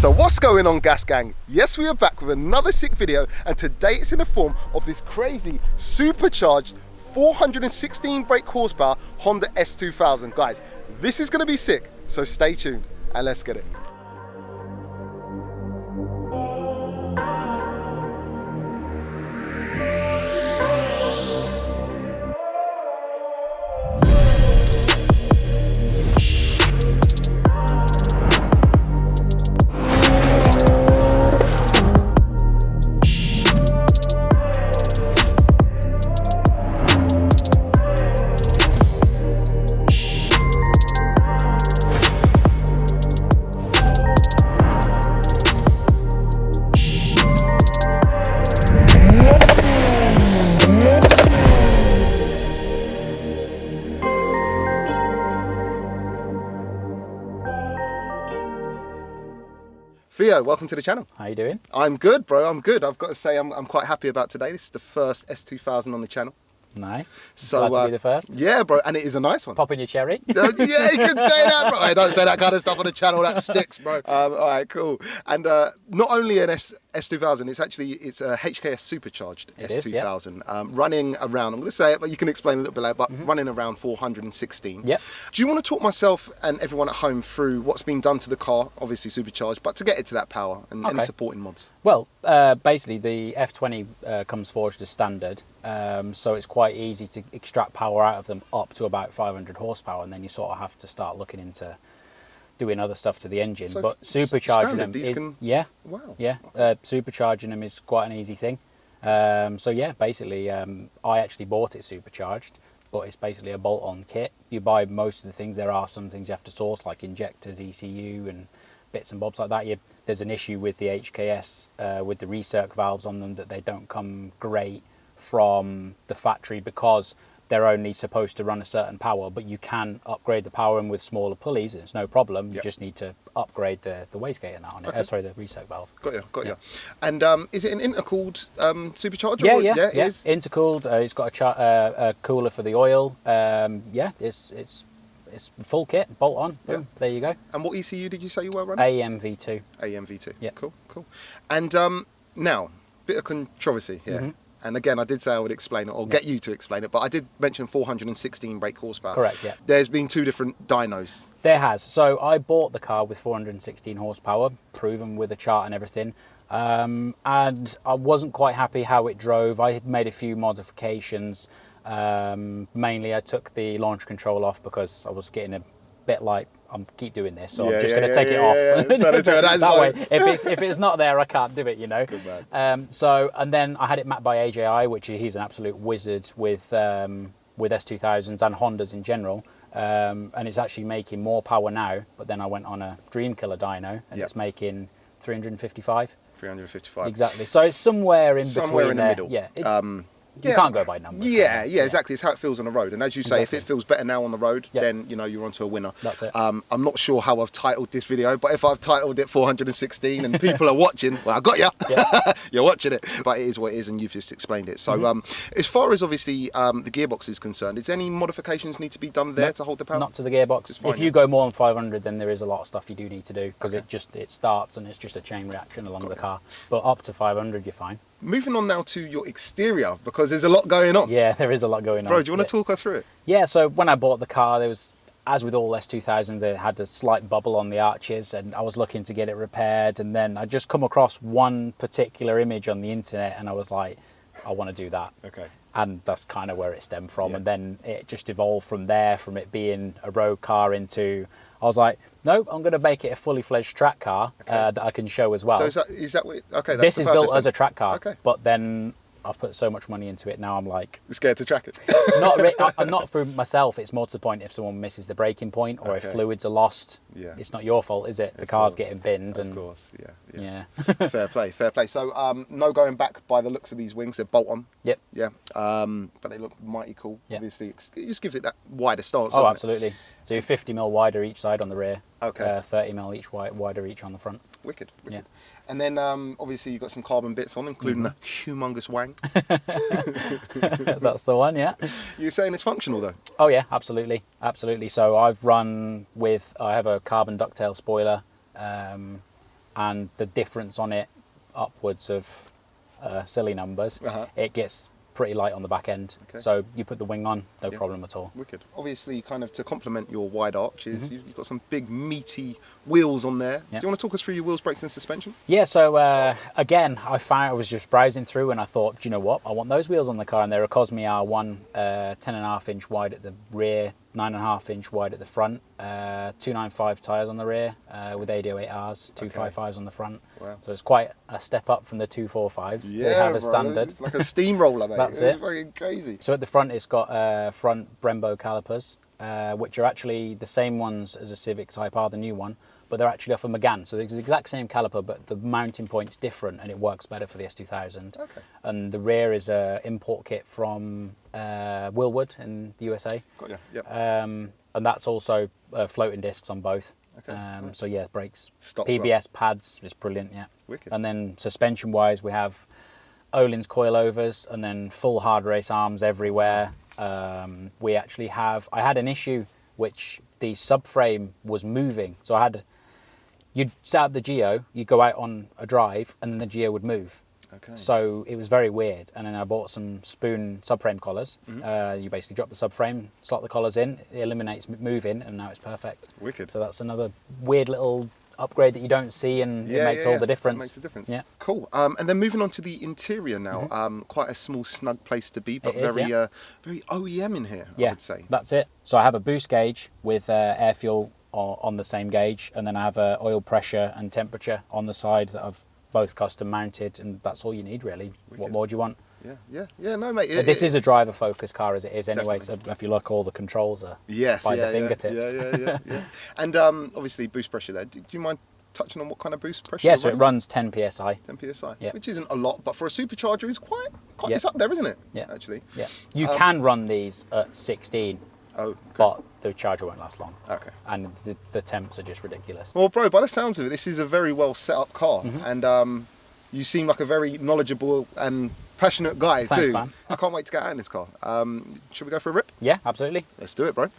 So what's going on, Gas Gang? Yes, we are back with another sick video, and today it's in the form of this crazy supercharged 416 brake horsepower Honda S2000. Guys, this is going to be sick, so stay tuned and let's get it. Theo, welcome to the channel. How you doing? I'm good, bro. I'm good. I've got to say I'm quite happy about today. This is the first S2000 on the channel. Nice. So, glad to be the first. Yeah, bro, and it is a nice one. Popping your cherry. Yeah, you can say that, bro. I don't say that kind of stuff on the channel. That sticks, bro. All right, cool. And not only an S2000, it's a Hks Supercharged S2000, running around. I'm going to say it, but you can explain a little bit later. But running around 416. Yep. Do you want to talk myself and everyone at home through what's been done to the car? Obviously supercharged, but to get it to that power and any supporting mods. Well, basically the F20 comes forged as standard, so it's quite easy to extract power out of them up to about 500 horsepower, and then you sort of have to start looking into doing other stuff to the engine. So but supercharging them supercharging them is quite an easy thing. So yeah, basically I actually bought it supercharged, but it's basically a bolt-on kit. You buy most of the things. There are some things you have to source, like injectors, ECU and bits and bobs like that. There's an issue with the HKS with the recirc valves on them, that they don't come great from the factory because they're only supposed to run a certain power, but you can upgrade the power and with smaller pulleys it's no problem. You just need to upgrade the wastegate and that on it. Sorry, the recirc valve. Got you. And is it an intercooled supercharger? Yeah, it is intercooled. It's got a cooler for the oil. It's full kit, bolt on. Boom, there you go. And what ECU did you say you were running? AMV2. AMV2. Yeah. Cool. And now, bit of controversy here. And again, I did say I would explain it, or get you to explain it, but I did mention 416 brake horsepower. Correct, yeah. There's been two different dynos. There has. So I bought the car with 416 horsepower, proven with a chart and everything. And I wasn't quite happy how it drove. I had made a few modifications. Mainly I took the launch control off because I was getting a bit like, keep doing this, so I'm just going to take it off. That way, if it's not there, I can't do it, you know. Good man. So, and then I had it mapped by AJI, which he's an absolute wizard with S2000s and Hondas in general, and it's actually making more power now. But then I went on a Dream Killer dyno, and it's making 355. 355. Exactly. So it's somewhere in between. Somewhere in the middle. Yeah. You can't go by numbers. Yeah, exactly. It's how it feels on the road. And as you say, if it feels better now on the road, then you know you're onto a winner. That's it. I'm not sure how I've titled this video, but if I've titled it 416 and people are watching, well, I got you. You're watching it. But it is what it is, and you've just explained it. So as far as obviously the gearbox is concerned, is any modifications need to be done there to hold the power? Not to the gearbox. If you go more than 500, then there is a lot of stuff you do need to do, because it starts and it's just a chain reaction along the car. But up to 500, you're fine. Moving on now to your exterior, because there's a lot going on. Yeah, there is a lot going on. Bro, do you want to talk us through it? Yeah, so when I bought the car, there was, as with all S2000s, they had a slight bubble on the arches, and I was looking to get it repaired, and then I just come across one particular image on the internet, and I was like, I want to do that. Okay. And that's kind of where it stemmed from, and then it just evolved from there, from it being a road car into, I was like, no, I'm going to make it a fully fledged track car that I can show as well. So is that what, okay, that's this is built as a track car, but then I've put so much money into it now, I'm like... You're scared to track it? I'm not for myself, it's more to the point if someone misses the braking point, or if fluids are lost, it's not your fault, is it? The car's getting binned. Of course, yeah. Fair play. So no going back by the looks of these wings, they're bolt on. Yep. Yeah, but they look mighty cool. Obviously, it just gives it that wider stance, Oh, absolutely. So you're 50mm wider each side on the rear, 30mm each wider each on the front. Wicked. Yeah. And then obviously you've got some carbon bits on, including a humongous wang. That's the one, yeah. You're saying it's functional though? Oh yeah, absolutely. So I've run with, I have a carbon ducktail spoiler, and the difference on it upwards of silly numbers, it gets pretty light on the back end. So you put the wing on, no problem at all. Wicked. Obviously, kind of to complement your wide arches, you've got some big meaty wheels on there. Do you want to talk us through your wheels, brakes and suspension? Yeah, so again, I was just browsing through and I thought, do you know what, I want those wheels on the car, and they're a Cosmi R1, 10.5 inch wide at the rear, 9.5 inch wide at the front, 295 tyres on the rear with 808Rs, 255s on the front. Wow. So it's quite a step up from the 245s. Yeah, they have a standard. It's like a steamroller, mate. That's it. It's fucking crazy. So at the front, it's got front Brembo calipers, which are actually the same ones as a Civic Type R, the new one, but they're actually off a Megane. So it's the exact same caliper, but the mounting point's different, and it works better for the S2000. Okay. And the rear is an import kit from Willwood in the USA. Got you. Yep. And that's also floating discs on both. Okay. Nice. So yeah, brakes, Stops PBS pads is brilliant. Yeah. Wicked. And then suspension-wise, we have Öhlins coilovers, and then full hard race arms everywhere. We actually have. I had an issue which the subframe was moving, so you'd set up the Geo, you'd go out on a drive, and then the Geo would move. Okay. So it was very weird. And then I bought some spoon subframe collars. You basically drop the subframe, slot the collars in, it eliminates moving, and now it's perfect. Wicked. So that's another weird little upgrade that you don't see, and it makes all the difference. It makes a difference. Yeah. Cool. And then moving on to the interior now. Quite a small, snug place to be, but very OEM in here, I would say. That's it. So I have a boost gauge with air fuel on the same gauge, and then I have oil pressure and temperature on the side that I've both custom mounted, and that's all you need really. Wicked. What more do you want? Yeah, no, mate. This is a driver focused car as it is anyway, so if you look, all the controls are by the fingertips. Yeah. And obviously boost pressure there. Do you mind touching on what kind of boost pressure? Yeah, so it runs 10 psi. 10 psi, yeah. Which isn't a lot, but for a supercharger is quite it's up there, isn't it? Yeah. Actually. Yeah. You can run these at 16. Oh, but the charger won't last long. Okay. And the temps are just ridiculous. Well, bro, by the sounds of it, this is a very well set up car, and you seem like a very knowledgeable and passionate guy. Thanks, too. Man. I can't wait to get out in this car. Should we go for a rip? Yeah, absolutely. Let's do it, bro.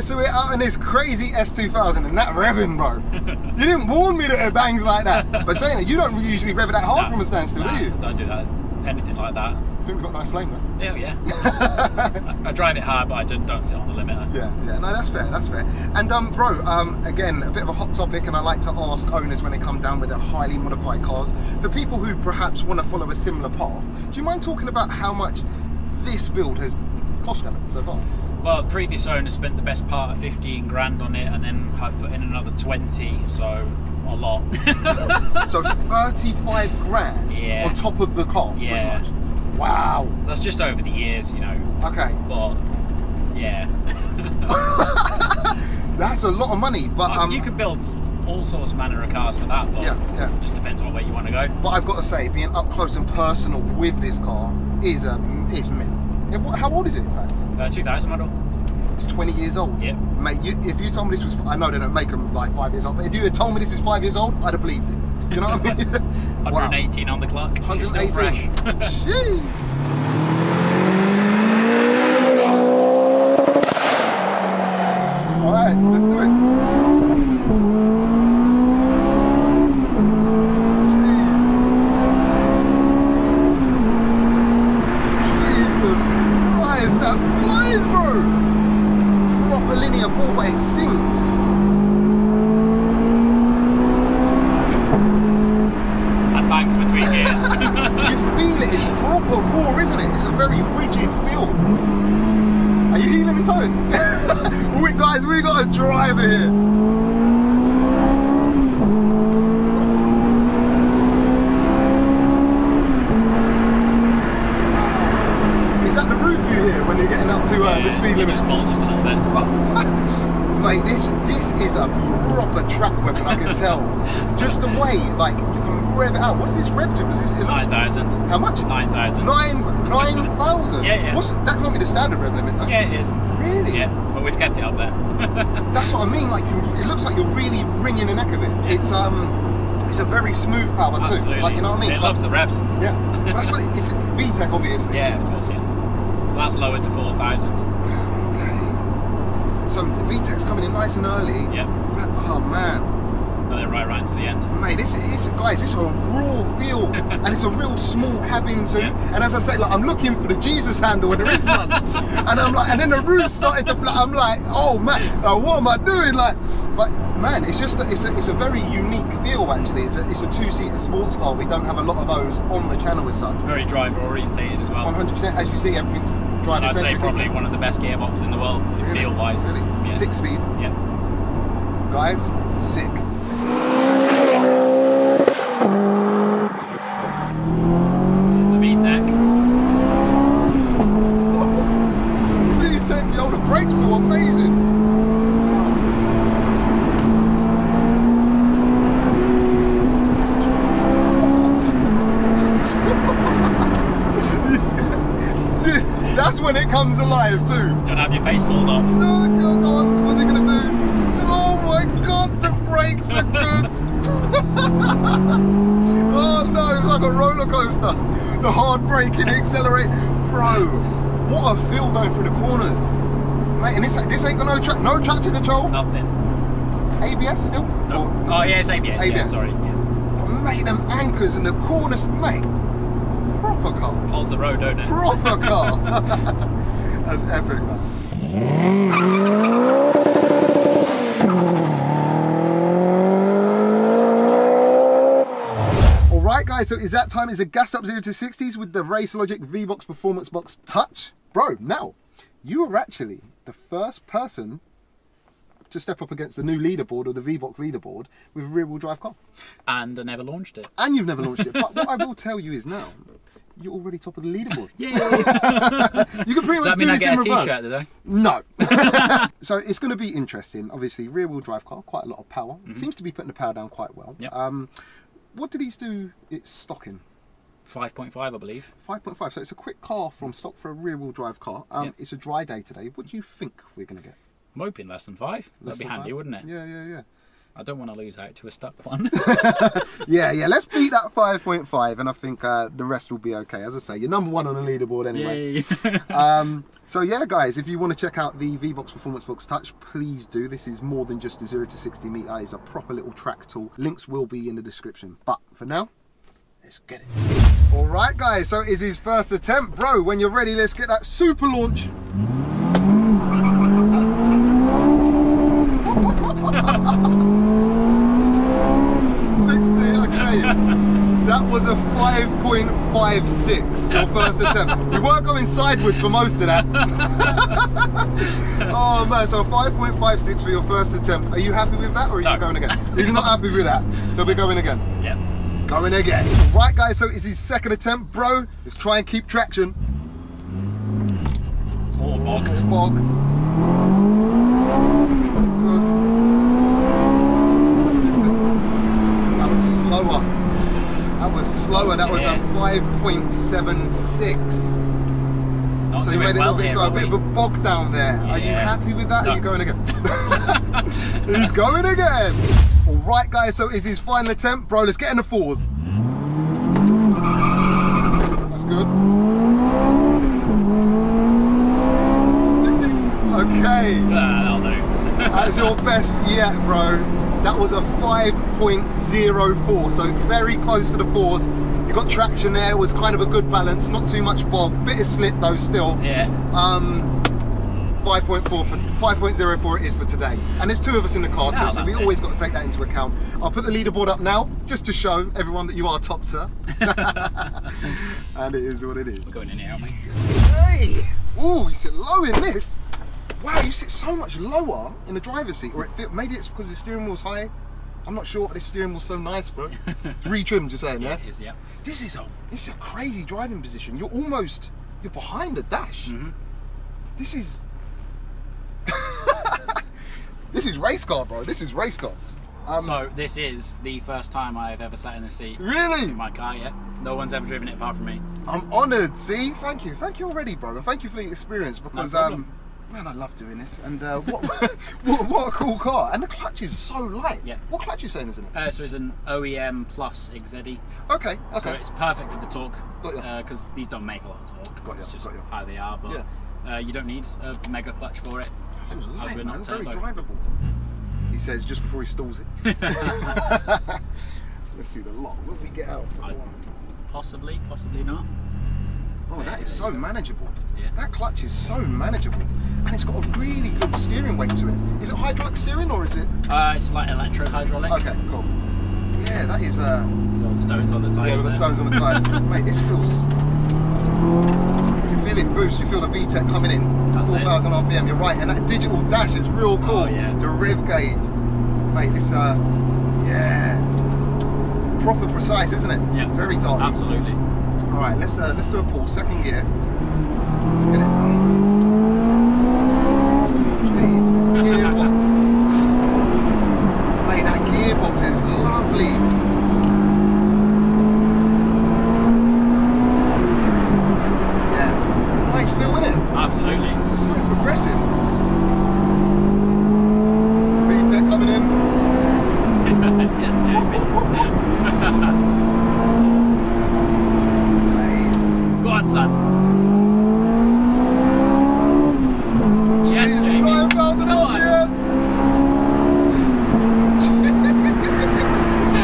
So we're out in this crazy S2000 and that revving, bro. You didn't warn me that it bangs like that. But saying it, you don't usually rev it that hard from a standstill, do you? Don't do that. Anything like that. I think we've got a nice flame though. Yeah. I drive it hard, but I don't sit on the limiter. Yeah. No, that's fair. And bro, again, a bit of a hot topic, and I like to ask owners when they come down with their highly modified cars, for people who perhaps want to follow a similar path, do you mind talking about how much this build has cost them so far? Well, the previous owner spent the best part of 15 grand on it, and then I've put in another 20, so a lot. So 35 grand on top of the car, pretty much. Wow. That's just over the years, you know. Okay. But, yeah. That's a lot of money, but... you can build all sorts of manner of cars for that, but it just depends on where you want to go. But I've got to say, being up close and personal with this car is mint. How old is it, in fact? 2000 model. It's 20 years old. Yeah. Mate, if you told me this was... I know they don't make them like 5 years old, but if you had told me this is 5 years old, I'd have believed it. Do you know what I mean? 118 on the clock. 118. Sheesh. All right, let's do it. That flies, bro! Proper linear pull, but it sinks. And banks between gears. You feel it, it's proper raw, isn't it? It's a very rigid feel. Are you healing me, Tone? Guys, we got a driver here. When you're getting up to the speed limit. Just bulges a little bit. Mate, this is a proper track weapon, I can tell. Just the way, like, you can rev it out. What does this rev to? Because it looks... 9,000. How much? 9,000. 9,000? Yeah. That can't be the standard rev limit, though. Yeah, it is. Really? Yeah, but we've kept it up there. That's what I mean. Like, it looks like you're really wringing the neck of it. It's a very smooth power too. Absolutely. Like, you know what I mean? It loves the revs. Yeah. But that's what it's VTEC, obviously. Yeah, of course, yeah. So that's lowered to 4,000. Okay. So the VTEC's coming in nice and early. Yeah. Oh man. And then right into the end. Mate, guys, it's a raw feel, and it's a real small cabin too. Yeah. And as I say, like, I'm looking for the Jesus handle, and there is none. And I'm like, and then the roof started to flat. I'm like, oh man, what am I doing? Like, but man, it's just it's a very unique feel actually. It's a two-seater sports car. We don't have a lot of those on the channel as such. Very driver orientated as well. 100%. As you see, everything's driver I'd centric. say probably one of the best gearboxes in the world, Really? feel-wise. Really? Yeah. 6-speed. Yeah. Guys, sick. It's the VTEC. VTEC, yo, the brakes feel amazing. That's when it comes alive too. Don't have your face pulled off. No, God, on. What's he gonna do? Oh my God, the brakes are good. Oh no, it's like a roller coaster. The hard braking, the accelerate. Bro, what a feel going through the corners. Mate, and this ain't got no traction control. Nothing. ABS still? No. Or- Oh yeah, it's ABS. Yeah, ABS. sorry. Yeah. But mate, them anchors in the corners, mate. Proper car. Holds the road, don't it? Proper car. That's epic, man. Alright guys, so is that time? It's a gassed up 0 to 60s with the Race Logic VBOX Performance Box Touch. Bro, now, you are actually the first person to step up against the new leaderboard or the VBOX leaderboard with a rear-wheel drive car. And I never launched it. And you've never launched it. But what I will tell you is now, you're already top of the leaderboard. Yay! You can pretty Does much that mean do I this get in a reverse. t-shirt, did I? No. So it's going to be interesting. Obviously, rear-wheel drive car, quite a lot of power. Seems to be putting the power down quite well. Yep. What do these do? It's stock in 5.5, I believe. 5.5. So it's a quick car from stock for a rear-wheel drive car. Yep. It's a dry day today. What do you think we're going to get? I'm hoping less than 5. That'd be handy, wouldn't it? Yeah. I don't want to lose out to a stuck one. Yeah. Let's beat that 5.5, and I think the rest will be okay. As I say, you're number one on the leaderboard anyway. Yay! So yeah, guys, if you want to check out the VBOX Performance Box Touch, please do. This is more than just a 0 to 60 meter. It's a proper little track tool. Links will be in the description. But for now, let's get it. All right, guys. So it's his first attempt, bro. When you're ready, let's get that super launch. That was a 5.56, your first attempt. You weren't going sideward for most of that. Oh man, so 5.56 for your first attempt. Are you happy with that, or are you going again? He's not happy with that, so we're going again. Yeah. Going again. Right guys, so it's his second attempt, bro. Let's try and keep traction. All bogged. Bog. Good. That was slower. That was a 5.76. So you made it a little bit slower, a bit of a bog down there. Yeah. Are you happy with that? No. Are you going again? He's going again. All right, guys. So is his final attempt, bro? Let's get in the 4s. That's good. 60. Okay. That'll do. That's your best yet, bro. That was a 5.04, so very close to the 4s. You got traction there, was kind of a good balance, not too much bog, bit of slip though still. Yeah. 5.04 it is for today. And there's 2 of us in the car too, so we always got to take that into account. I'll put the leaderboard up now, just to show everyone that you are top, sir. And it is what it is. We're going in here, aren't we? Hey! Ooh, you sit low in this. Wow, you sit so much lower in the driver's seat, or maybe it's because the steering wheel's high. I'm not sure, but this steering wheel's so nice, bro. It's re-trimmed, you're saying, yeah? It is, yeah. This is a crazy driving position. You're behind the dash. This is this is race car, bro. This is race car. So this is the first time I've ever sat in the seat. Really? In my car, yeah. No one's ever driven it apart from me. I'm honoured. See, thank you already, bro, and thank you for the experience because no Man, I love doing this. And what a cool car. And the clutch is so light. Yeah. What clutch are you saying, isn't it? So it's an OEM plus XZE. Okay. So it's perfect for the torque. Got you. Because these don't make a lot of torque. Got you. It's just Got you. how they are. But you don't need a mega clutch for it. It feels light, we're man. not Very turbo. drivable. He says just before he stalls it. Let's see the lock. What do we get out? Possibly not. Oh, that is so manageable. Yeah. That clutch is so manageable. And it's got a really good steering weight to it. Is it hydraulic steering or is it? It's like electro-hydraulic. Okay, cool. Yeah, that is... The old stones on the tyres. Yeah, with the stones on the tyre. Mate, this feels... You feel it boost, you feel the VTEC coming in. 4,000 RPM, you're right. And that digital dash is real cool. Oh, yeah. The rev gauge. Mate, this... yeah. Proper precise, isn't it? Yeah. Very dark. Absolutely. Alright, let's do a pull. Second gear. Let's get it. Jeez. Gearbox. Mate, that gearbox is lovely. Yeah. Nice feel, isn't it? Absolutely. So progressive. VTEC coming in. Yes, Jamie. Go on, son. Yes, Jamie. 9,000 Come on. RPM.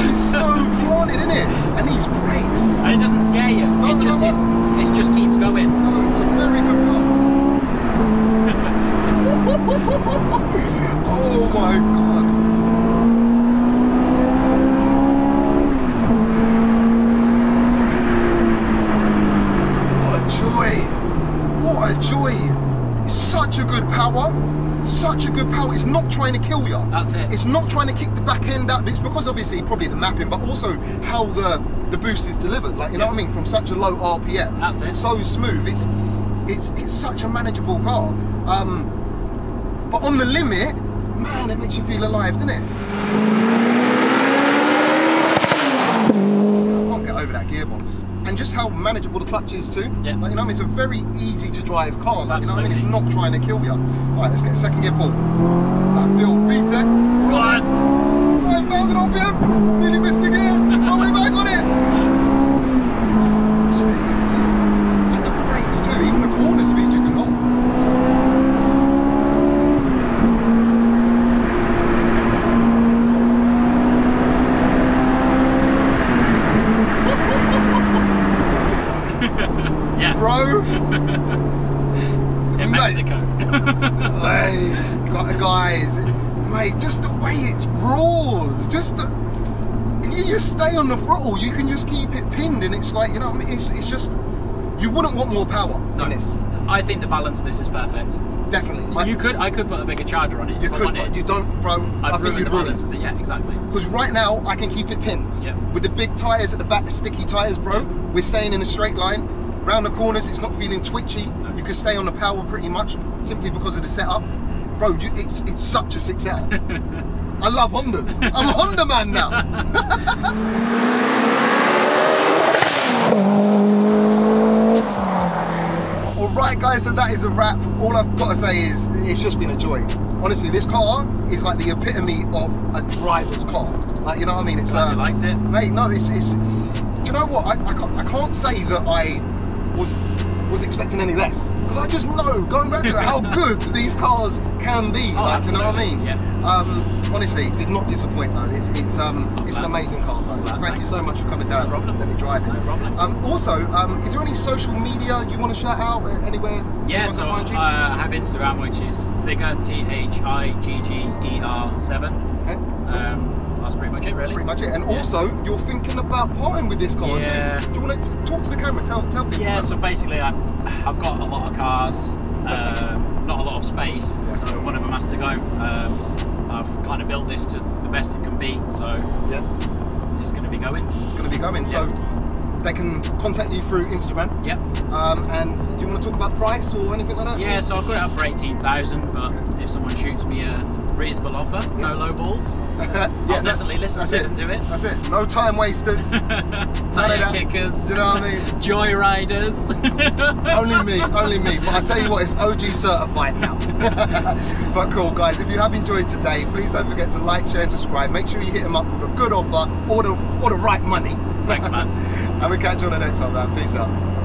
It's so planted, isn't it? And these brakes. And it doesn't scare you. No, It just keeps going. Oh, it's a very good car. Oh my god. What a joy! It's such a good power. Such a good power. It's not trying to kill you. That's it. It's not trying to kick the back end out. It's because obviously probably the mapping, but also how the boost is delivered. Like, you know what I mean? From such a low RPM. That's it. It's so smooth. It's such a manageable car. But on the limit, man, it makes you feel alive, doesn't it? I can't get over that gearbox. And just how manageable the clutch is too. Yeah. Like, you know what I mean? It's a very easy to drive car. Like, you know what I mean? It's Absolutely. not trying to kill you. Alright, let's get a second gear pull. That build VTEC. Go on. 9,000 RPM. Nearly missed the gear. Oh, we're back on it. Jeez. And the brakes too. Even the corner speed you can hold. Yes. Bro. In Mexico. Hey, guys, mate, just the way it roars, and you just stay on the throttle, you can just keep it pinned, and it's like, you know what I mean, it's just, you wouldn't want more power in this. I think the balance of this is perfect. Definitely. Like, I could put a bigger charger on it. you if I could, wanted. but you don't, bro. I think ruin you'd the ruin balance it. of the, yeah, exactly. Because right now, I can keep it pinned. Yeah. With the big tyres at the back, the sticky tyres, bro, we're staying in a straight line. Round the corners, it's not feeling twitchy. You can stay on the power pretty much, simply because of the setup. Bro, it's such a 6L. I love Hondas. I'm a Honda man now. Alright guys, so that is a wrap. All I've got to say is, it's just been a joy. Honestly, this car is like the epitome of a driver's car. Like, you know what I mean? It's Glad you liked it. Mate, no, it's do you know what? I can't say that I was expecting any less, because I just know, going back to it, how good these cars can be. Oh, like, you know what I mean? Yeah. Honestly, did not disappoint though. It's an amazing car. Thank you so much for coming down. No problem. Let me drive it. No problem. Also, is there any social media you want to shout out anywhere? Yeah, so I have Instagram, which is Thigger, THIGGER7. Okay. That's pretty much it, really. Pretty much it. And also, you're thinking about parting with this car Yeah. too. Do you want to talk to the camera? Tell people. Yeah, so basically I've got a lot of cars, not a lot of space, so one of them has to go. I've kind of built this to the best it can be, so Yeah. it's going to be going. It's going to be going. So they can contact you through Instagram. Yep. And do you want to talk about price or anything like that? Yeah, so I've got it up for 18,000, but if someone shoots me a reasonable offer, no low balls, I'll definitely listen to it. That's it. No time wasters. Tire kickers. Do you know what I mean? Joyriders. only me. But I tell you what, it's OG certified now. But cool, guys. If you have enjoyed today, please don't forget to like, share, and subscribe. Make sure you hit them up with a good offer or the right money. Thanks, man. And we'll catch you on the next one, man. Peace out.